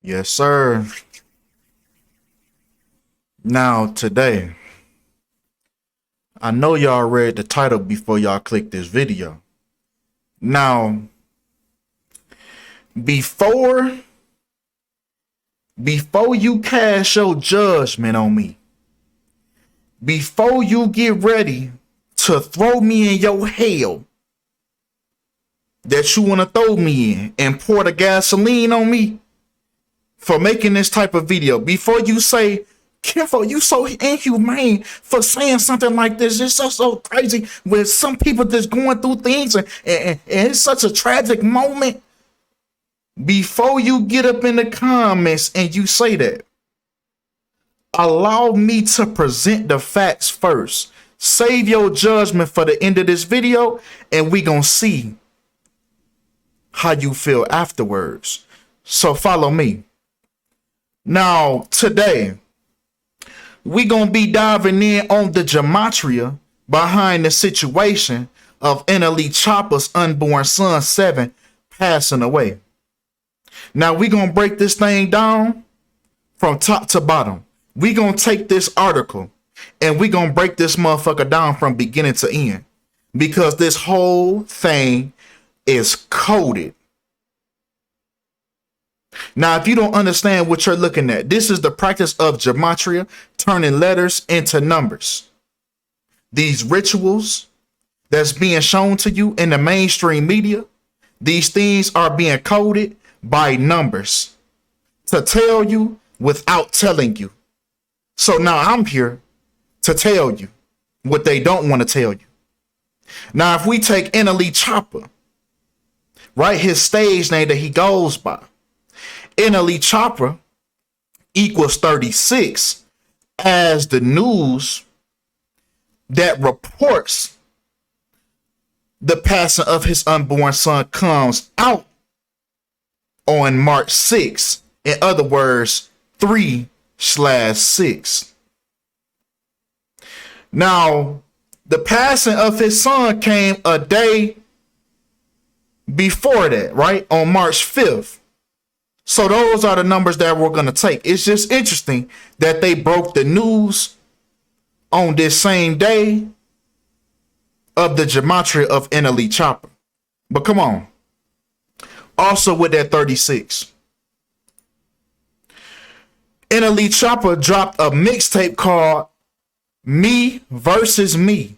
Yes, sir. Now, today, I know y'all read the title before y'all click this video. Now, before before you cast your judgment on me, before you get ready to throw me in your hell that you want to throw me in and pour the gasoline on me for making this type of video, before you say, Kinfolk, you so inhumane for saying something like this. It's so crazy with some people just going through things and it's such a tragic moment. Before you get up in the comments and you say that, allow me to present the facts first. Save your judgment for the end of this video and we gonna see how you feel afterwards. So follow me. Now, today, we gonna be diving in on the gematria behind the situation of NLE Choppa's unborn son 7 passing away. Now we gonna break this thing down from top to bottom. We gonna take this article and we gonna break this motherfucker down from beginning to end, because this whole thing is coded. Now, if you don't understand what you're looking at, this is the practice of gematria, turning letters into numbers. These rituals that's being shown to you in the mainstream media, these things are being coded by numbers to tell you without telling you. So now I'm here to tell you what they don't want to tell you. Now, if we take NLE Choppa, right, his stage name that he goes by, NLE Choppa equals 36 as the news that reports the passing of his unborn son comes out on March 6th. In other words, 3/6. Now, the passing of his son came a day before that, right? On March 5th. So those are the numbers that we're going to take. It's just interesting that they broke the news on this same day of the gematria of NLE Choppa. But come on. Also with that 36. NLE Choppa dropped a mixtape called Me Versus Me.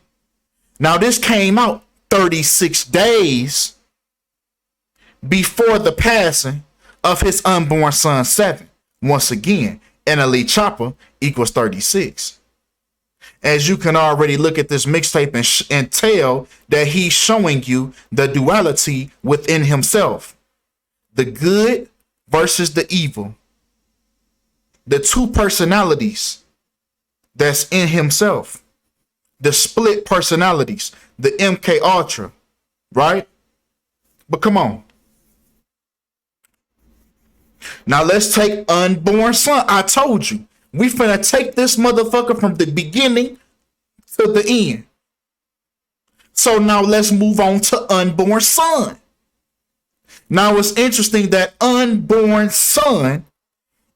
Now this came out 36 days before the passing of his unborn son 7. Once again, NLE Choppa equals 36. As you can already look at this mixtape and tell that he's showing you the duality within himself. The good versus the evil. The two personalities that's in himself. The split personalities. The MK Ultra. Right? But come on. Now let's take unborn son. I told you, we finna take this motherfucker from the beginning to the end. So now let's move on to unborn son. Now it's interesting that unborn son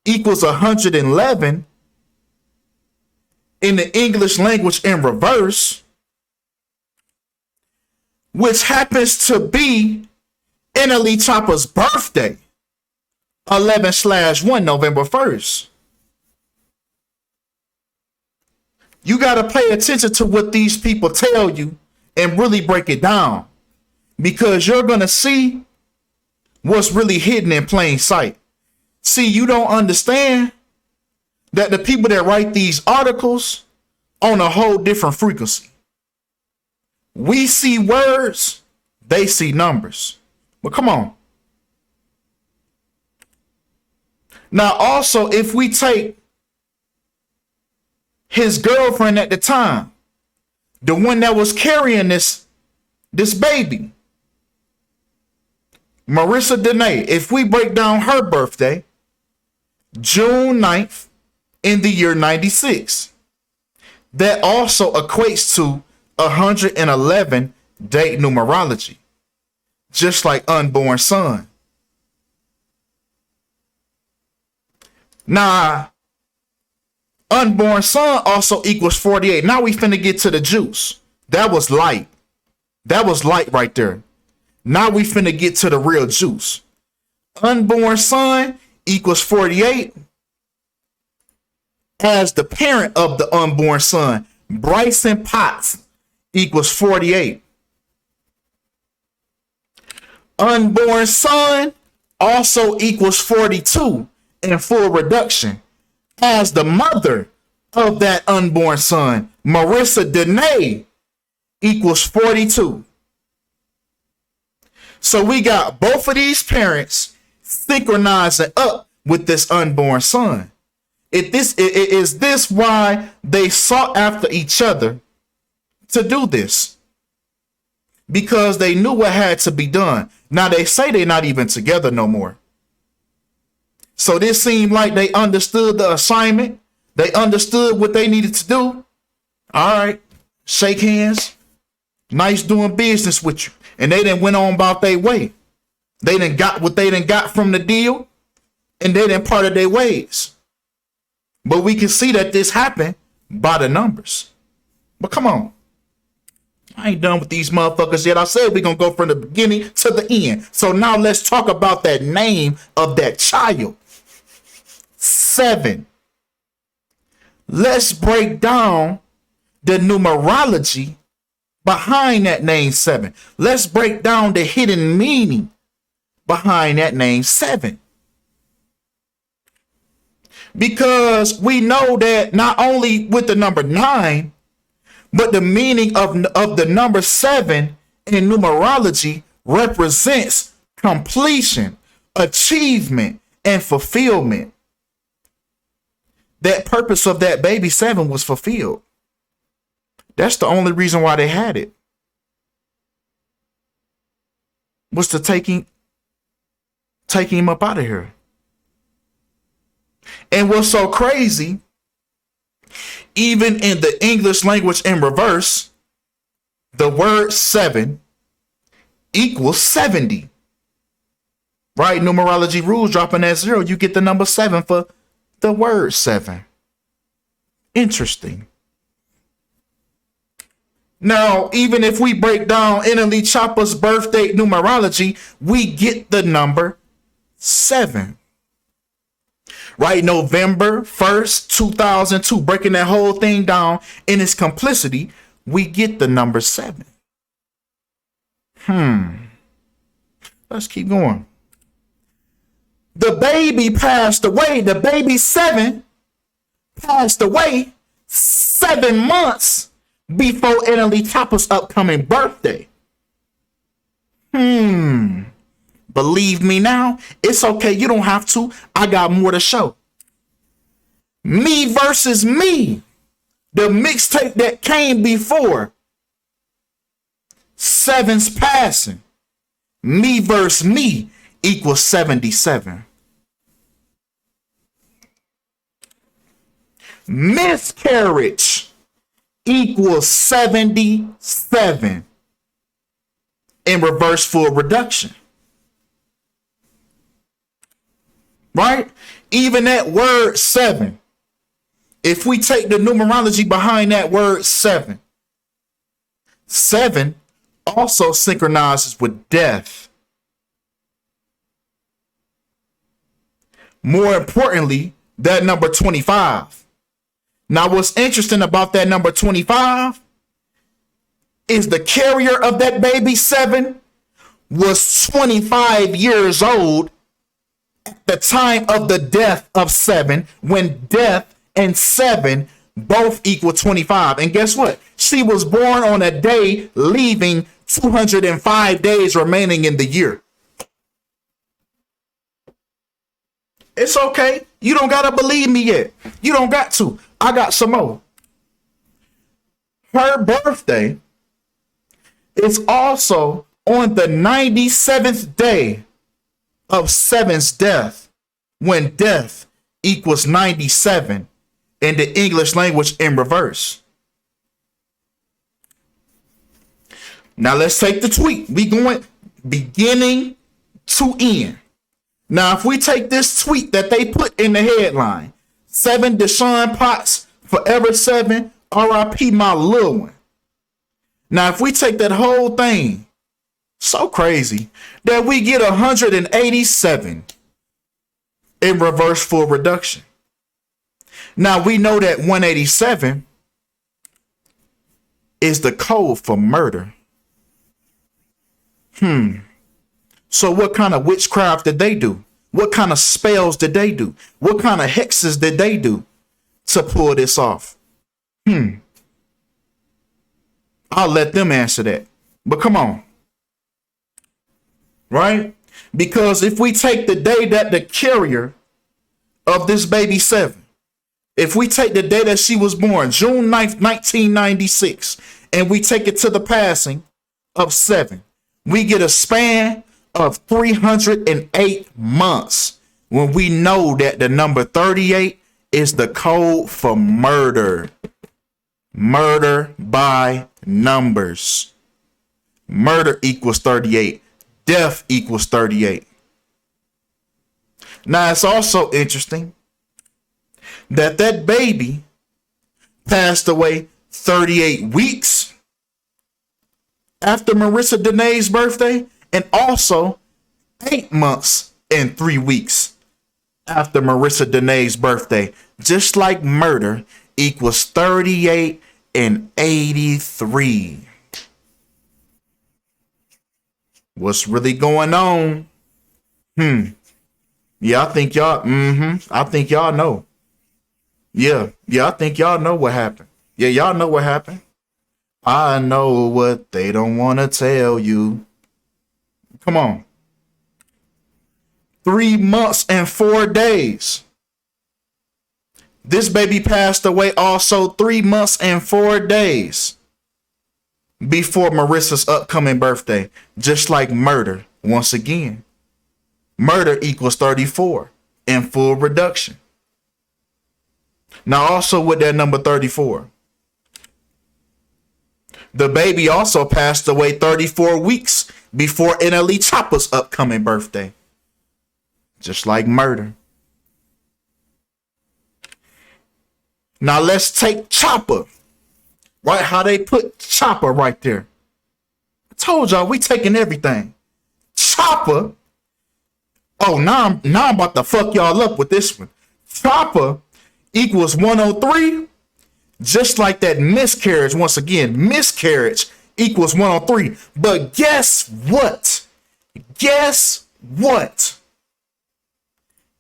equals 111 in the English language in reverse, which happens to be NLE Choppa's birthday. 11/1, November 1st. You got to pay attention to what these people tell you and really break it down, because you're going to see what's really hidden in plain sight. See, you don't understand that the people that write these articles on a whole different frequency. We see words, they see numbers. But come on. Now, also, if we take his girlfriend at the time, the one that was carrying this baby, Marissa Danae, if we break down her birthday, June 9th in the year 96, that also equates to 111 date numerology, just like unborn son. Now, unborn son also equals 48. Now we finna get to the juice. That was light. That was light right there. Now we finna get to the real juice. Unborn son equals 48. As the parent of the unborn son, Bryson Potts equals 48. Unborn son also equals 42 in full reduction. As the mother of that unborn son, Marissa Danae, equals 42. So we got both of these parents synchronizing up with this unborn son. Is this why they sought after each other to do this? Because they knew what had to be done. Now they say they're not even together no more. So this seemed like they understood the assignment. They understood what they needed to do. All right, shake hands. Nice doing business with you. And they then went on about their way. They done got what they done got from the deal, and they done parted their ways. But we can see that this happened by the numbers. But come on. I ain't done with these motherfuckers yet. I said we're going to go from the beginning to the end. So now let's talk about that name of that child. 7. Let's break down the numerology behind that name 7. Let's break down the hidden meaning behind that name 7. Because we know that not only with the number 9, but the meaning of the number 7 in numerology represents completion, achievement, and fulfillment. That purpose of that baby 7 was fulfilled. That's the only reason why they had it. Was to take him up out of here. And what's so crazy, even in the English language in reverse, the word 7 equals 70. Right? Numerology rules dropping at 0. You get the number 7 for the word 7. Interesting. Now, even if we break down NLE Choppa's birth date numerology, we get the number 7. Right? November 1st, 2002, breaking that whole thing down in its complicity, we get the number 7. Let's keep going. The baby passed away. The baby 7 passed away 7 months before NLE Choppa's upcoming birthday. Believe me now, it's okay. You don't have to. I got more to show. Me versus Me, the mixtape that came before 7's passing. Me versus Me equals 77. Miscarriage equals 77 in reverse full reduction. Right? Even that word 7, if we take the numerology behind that word 7, 7 also synchronizes with death. More importantly, that number 25. Now, what's interesting about that number 25 is the carrier of that baby 7 was 25 years old at the time of the death of 7, when death and 7 both equal 25. And guess what? She was born on a day leaving 205 days remaining in the year. It's okay. You don't got to believe me yet. You don't got to. I got some more. Her birthday is also on the 97th day of 7's death, when death equals 97 in the English language in reverse. Now let's take the tweet. We going beginning to end. Now, if we take this tweet that they put in the headline, 7 Deshaun Potts, forever 7, RIP my little one. Now, if we take that whole thing, so crazy, that we get 187 in reverse full reduction. Now, we know that 187 is the code for murder. So what kind of witchcraft did they do? What kind of spells did they do? What kind of hexes did they do to pull this off? I'll let them answer that. But come on. Right? Because if we take the day that the carrier of this baby 7, if we take the day that she was born, June 9th, 1996, and we take it to the passing of 7, we get a span of 308 months when we know that the number 38 is the code for murder. Murder by numbers. Murder equals 38. Death equals 38. Now, it's also interesting that that baby passed away 38 weeks after Marissa Danae's birthday, and also 8 months and 3 weeks after Marissa Danae's birthday. Just like murder equals 38 and 83. What's really going on? Yeah, I think y'all, I think y'all know. Yeah, I think y'all know what happened. Yeah, y'all know what happened. I know what they don't want to tell you. Come on. 3 months and 4 days. This baby passed away also 3 months and 4 days before Marissa's upcoming birthday. Just like murder, once again. Murder equals 34 in full reduction. Now also with that number 34, the baby also passed away 34 weeks before NLE Choppa's upcoming birthday. Just like murder. Now let's take Choppa. Right? How they put Choppa right there. I told y'all we taking everything. Choppa. Oh, now I'm about to fuck y'all up with this one. Choppa equals 103. Just like that miscarriage, once again, miscarriage equals 103. But guess what? Guess what?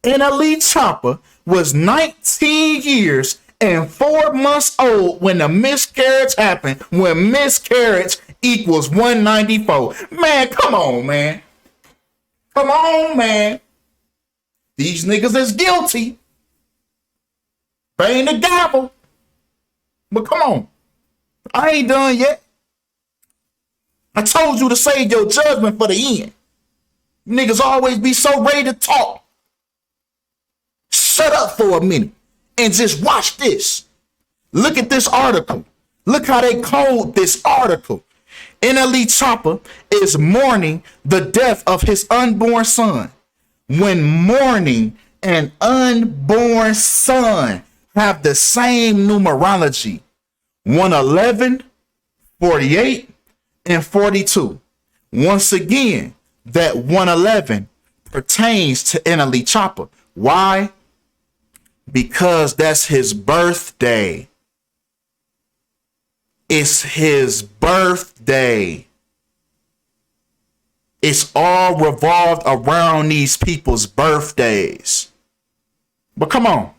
NLE Choppa was 19 years and 4 months old when the miscarriage happened, when miscarriage equals 194. Man, come on, man. Come on, man. These niggas is guilty. Bang the gavel. But come on. I ain't done yet. I told you to save your judgment for the end. Niggas always be so ready to talk. Shut up for a minute and just watch this. Look at this article. Look how they code this article. NLE Choppa is mourning the death of his unborn son. When mourning an unborn son have the same numerology, 111, 48, and 42. Once again, that 111 pertains to NLE Choppa. Why? Because that's his birthday. It's his birthday. It's all revolved around these people's birthdays. But come on.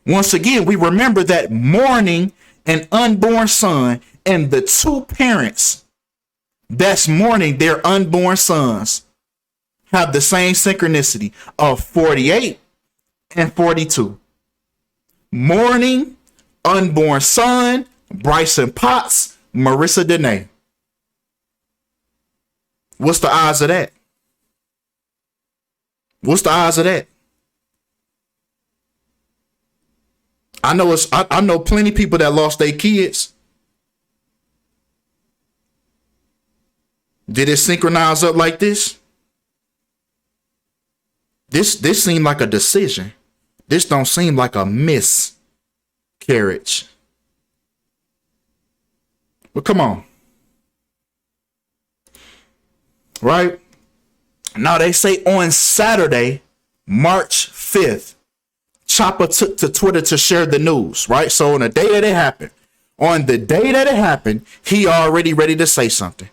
Once again, we remember that mourning an unborn son, and the two parents that's mourning their unborn sons have the same synchronicity of 48 and 42. Mourning unborn son, Bryson Potts, Marissa Danae. What's the odds of that? What's the odds of that? I know plenty of people that lost their kids. Did it synchronize up like this? This seemed like a decision. This don't seem like a miscarriage. But come on. Right? Now they say on Saturday, March 5th, Choppa took to Twitter to share the news, right? So on the day that it happened, he already ready to say something.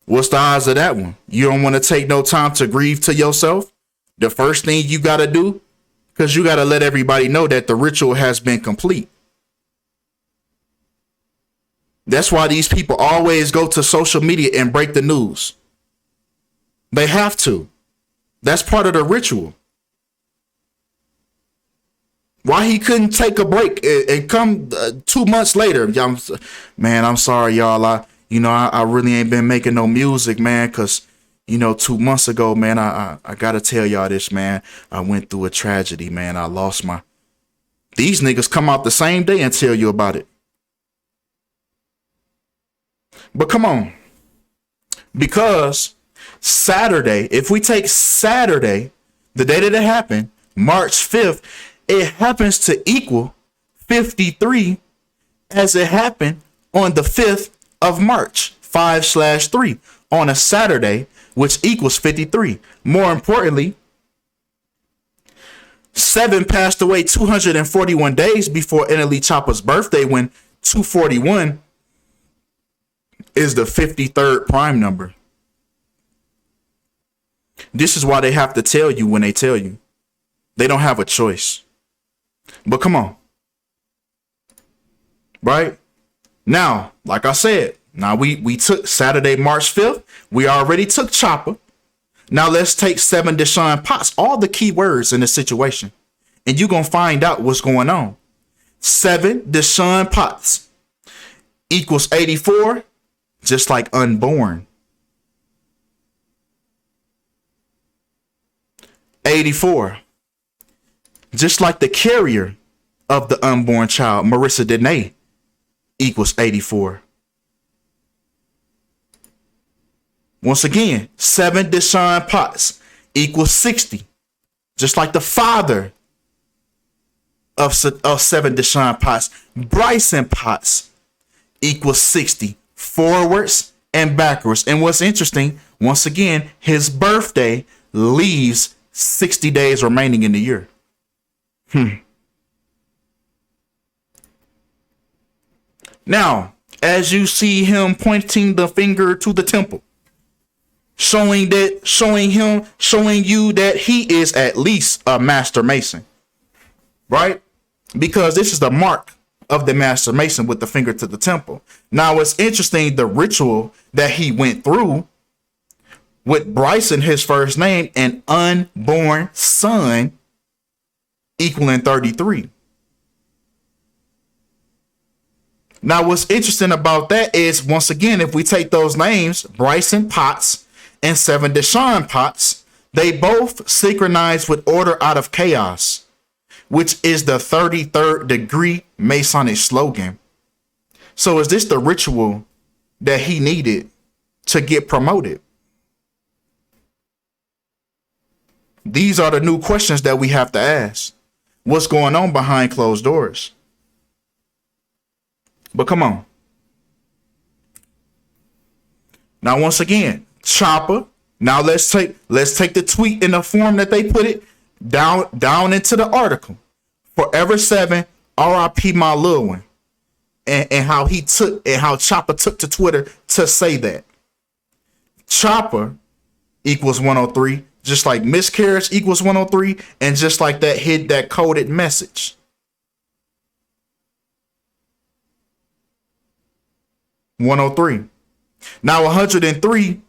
What's the odds of that one? You don't want to take no time to grieve to yourself? The first thing you got to do, because you got to let everybody know that the ritual has been complete. That's why these people always go to social media and break the news. They have to. That's part of the ritual. Why he couldn't take a break and come 2 months later? Man, I'm sorry, y'all. I really ain't been making no music, man, because, 2 months ago, man, I got to tell y'all this, man. I went through a tragedy, man. I lost my... These niggas come out the same day and tell you about it. But come on. Because Saturday, if we take Saturday, the day that it happened, March 5th, it happens to equal 53 as it happened on the 5th of March, 5/3 on a Saturday, which equals 53. More importantly, 7 passed away 241 days before NLE Choppa's birthday, when 241 is the 53rd prime number. This is why they have to tell you when they tell you. They don't have a choice. But come on. Right? Now, like I said, now we took Saturday, March 5th. We already took Choppa. Now let's take 7 Deshaun Potts, all the key words in the situation. And you're going to find out what's going on. 7 Deshaun Potts equals 84, just like Unborn. 84. Just like the carrier of the unborn child, Marissa Danae, equals 84. Once again, 7 Deshaun Potts equals 60. Just like the father of 7 Deshaun Potts, Bryson Potts, equals 60. Forwards and backwards. And what's interesting, once again, his birthday leaves 60 days remaining in the year. Now, as you see him pointing the finger to the temple, showing you that he is at least a master mason, right? Because this is the mark of the master mason with the finger to the temple. Now, it's interesting, the ritual that he went through with Bryson, his first name, an unborn son, equaling 33. Now, what's interesting about that is, once again, if we take those names, Bryson Potts and 7 Deshaun Potts, they both synchronize with order out of chaos, which is the 33rd degree Masonic slogan. So is this the ritual that he needed to get promoted? These are the new questions that we have to ask. What's going on behind closed doors? But come on. Now, once again, Choppa. Now let's take the tweet in the form that they put it down into the article. Forever 7, RIP my little one. And how Choppa took to Twitter to say that. Choppa equals 103, just like miscarriage equals 103, and just like that coded message. (103). Now 103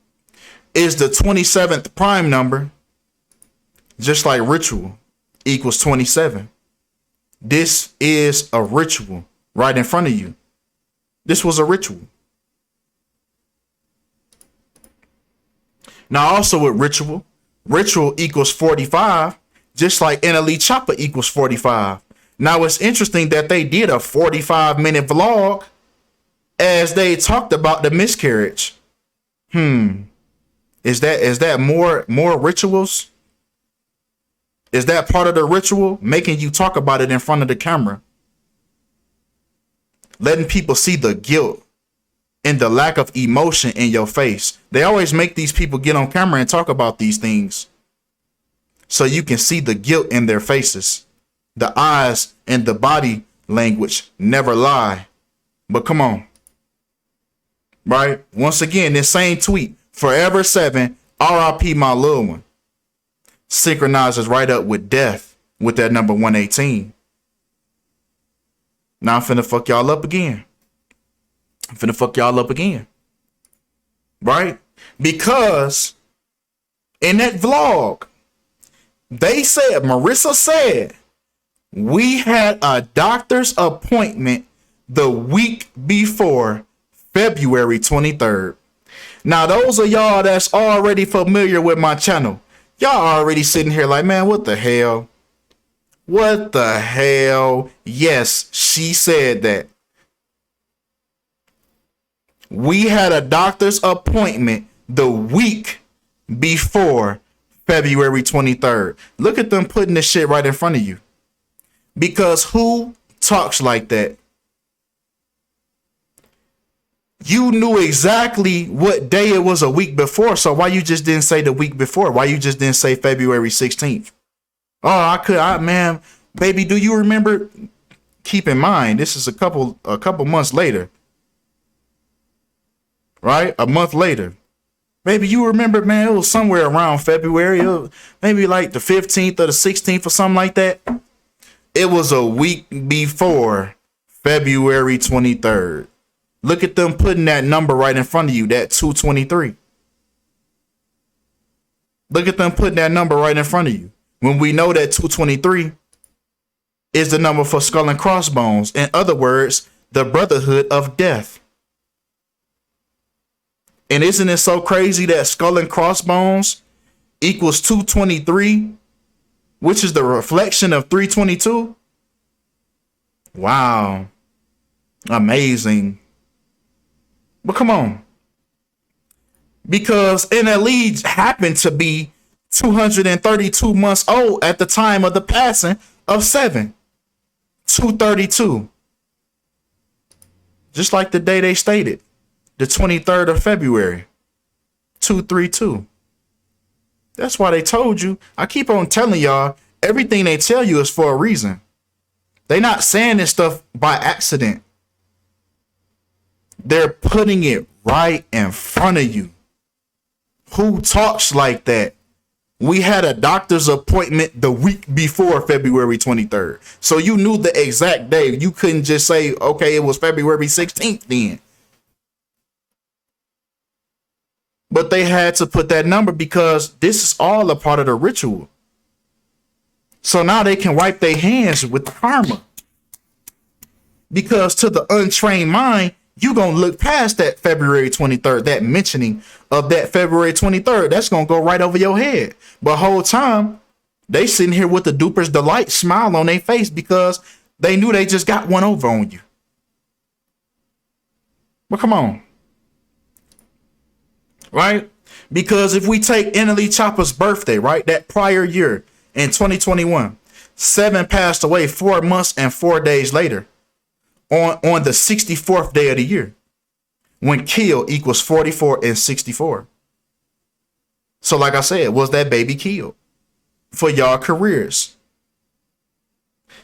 is the 27th prime number, just like ritual equals 27. This is a ritual right in front of you. This was a ritual. Now also with ritual equals 45, just like NLE Choppa equals 45. Now it's interesting that they did a 45-minute vlog as they talked about the miscarriage. Is that more rituals? Is that part of the ritual? Making you talk about it in front of the camera. Letting people see the guilt and the lack of emotion in your face. They always make these people get on camera and talk about these things so you can see the guilt in their faces. The eyes and the body language never lie. But come on. Right? Once again, this same tweet, Forever 7, RIP my little one, synchronizes right up with death with that number 118. Now I'm finna fuck y'all up again. Right? Because in that vlog, Marissa said, we had a doctor's appointment the week before February 23rd. Now, those of y'all that's already familiar with my channel, y'all already sitting here like, man, what the hell? What the hell? Yes, she said that. We had a doctor's appointment the week before February 23rd. Look at them putting this shit right in front of you. Because who talks like that? You knew exactly what day it was a week before, so why you just didn't say the week before? Why you just didn't say February 16th? Oh, man, baby, do you remember? Keep in mind, this is a couple months later. Right? A month later. Maybe you remember, man, it was somewhere around February, maybe like the 15th or the 16th or something like that. It was a week before February 23rd. Look at them putting that number right in front of you, that 223. Look at them putting that number right in front of you. When we know that 223 is the number for skull and crossbones. In other words, the brotherhood of death. And isn't it so crazy that skull and crossbones equals 223, which is the reflection of 322? Wow. Amazing. But come on. Because NLE happened to be 232 months old at the time of the passing of 7. 232. Just like the day they stated. The 23rd of February. 232. That's why they told you. I keep on telling y'all, everything they tell you is for a reason. They not saying this stuff by accident. They're putting it right in front of you. Who talks like that? We had a doctor's appointment the week before February 23rd. So you knew the exact day. You couldn't just say, okay, it was February 16th then. But they had to put that number because this is all a part of the ritual. So now they can wipe their hands with karma. Because to the untrained mind, you going to look past that February 23rd, that mentioning of that February 23rd. That's going to go right over your head. But whole time, they sitting here with the duper's delight smile on their face because they knew they just got one over on you. Well, come on. Right? Because if we take NLE Choppa's birthday, right, that prior year in 2021, 7 passed away 4 months and 4 days later. On the 64th day of the year, when kill equals 44 and 64. So like I said, was that baby killed for y'all careers?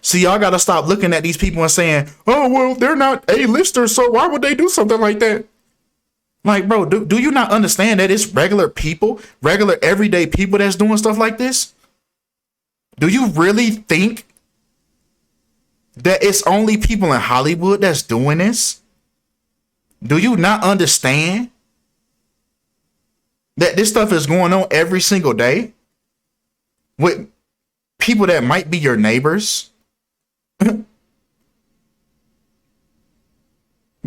See, y'all got to stop looking at these people and saying, oh, well, they're not A-listers, so why would they do something like that? Like, bro, do you not understand that it's regular people, regular everyday people that's doing stuff like this? Do you really think that it's only people in Hollywood that's doing this? Do you not understand that this stuff is going on every single day with people that might be your neighbors? But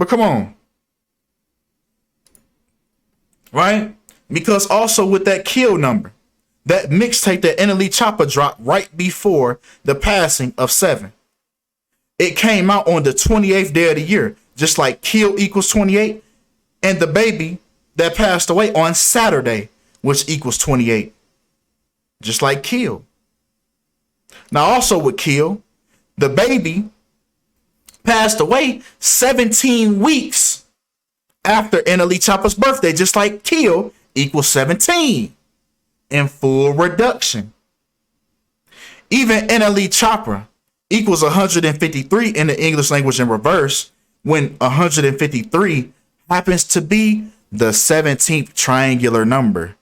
come on. Right? Because also with that kill number, that mixtape that NLE Choppa dropped right before the passing of 7. It came out on the 28th day of the year, just like kill equals 28, and the baby that passed away on Saturday which equals 28. Just like kill. Now also with kill, the baby passed away 17 weeks after NLE Choppa's birthday, just like kill equals 17 in full reduction. Even NLE Choppa equals 153 in the English language in reverse, when 153 happens to be the 17th triangular number.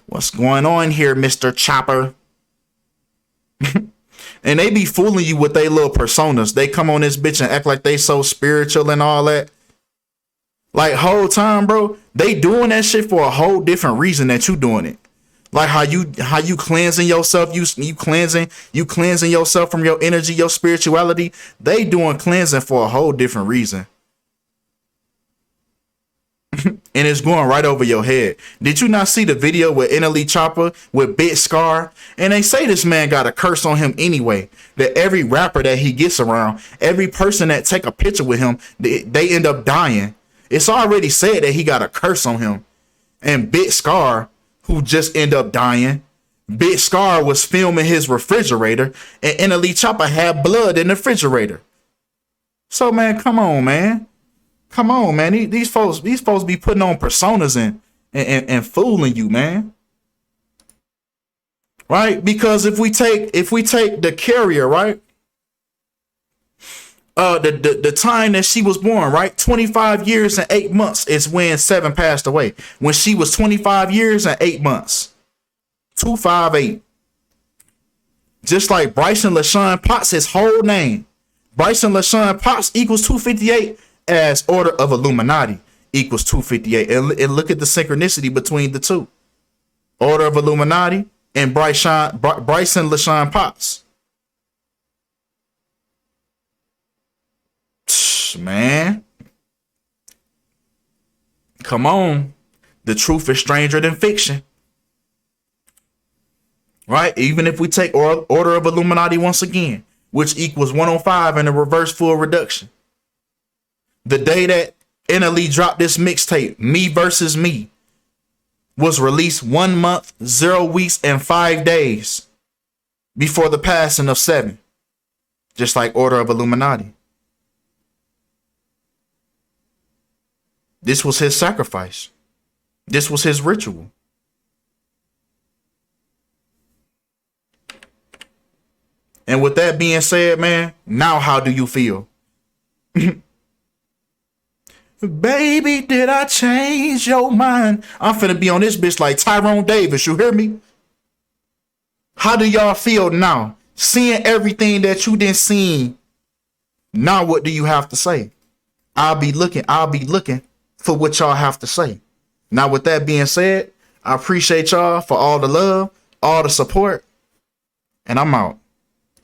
What's going on here, Mr. Choppa? And they be fooling you with their little personas. They come on this bitch and act like they so spiritual and all that. Like, whole time, bro, they doing that shit for a whole different reason that you doing it. Like how you cleansing yourself, you cleansing yourself from your energy, your spirituality. They doing cleansing for a whole different reason. And it's going right over your head. Did you not see the video with NLE Choppa with Big Scar? And they say this man got a curse on him anyway. That every rapper that he gets around, every person that take a picture with him, they end up dying. It's already said that he got a curse on him. And Big Scar, who just end up dying, Big Scar was filming his refrigerator, and NLE Choppa had blood in the refrigerator. So man, come on, man. Come on, man. These folks be putting on personas and fooling you, man. Right? Because if we take the carrier, right? The time that she was born, right? 25 years and 8 months is when Seven passed away. When she was 25 years and 8 months. 258. Just like Bryson LaShawn Potts, his whole name. Bryson LaShawn Potts equals 258. As Order of Illuminati equals 258. And look at the synchronicity between the two. Order of Illuminati and Bryson LaShawn Potts. Man. Come on. The truth is stranger than fiction. Right? Even if we take Order of Illuminati once again, which equals 105 in a reverse full reduction. The day that NLE dropped this mixtape, Me Versus Me, was released 1 month, 0 weeks, and 5 days before the passing of Seven. Just like Order of Illuminati. This was his sacrifice. This was his ritual. And with that being said, man, now how do you feel? Baby, did I change your mind? I'm finna be on this bitch like Tyrone Davis. You hear me? How do y'all feel now? Seeing everything that you didn't see. Now what do you have to say? I'll be looking for what y'all have to say. Now with that being said, I appreciate y'all for all the love, all the support, and I'm out.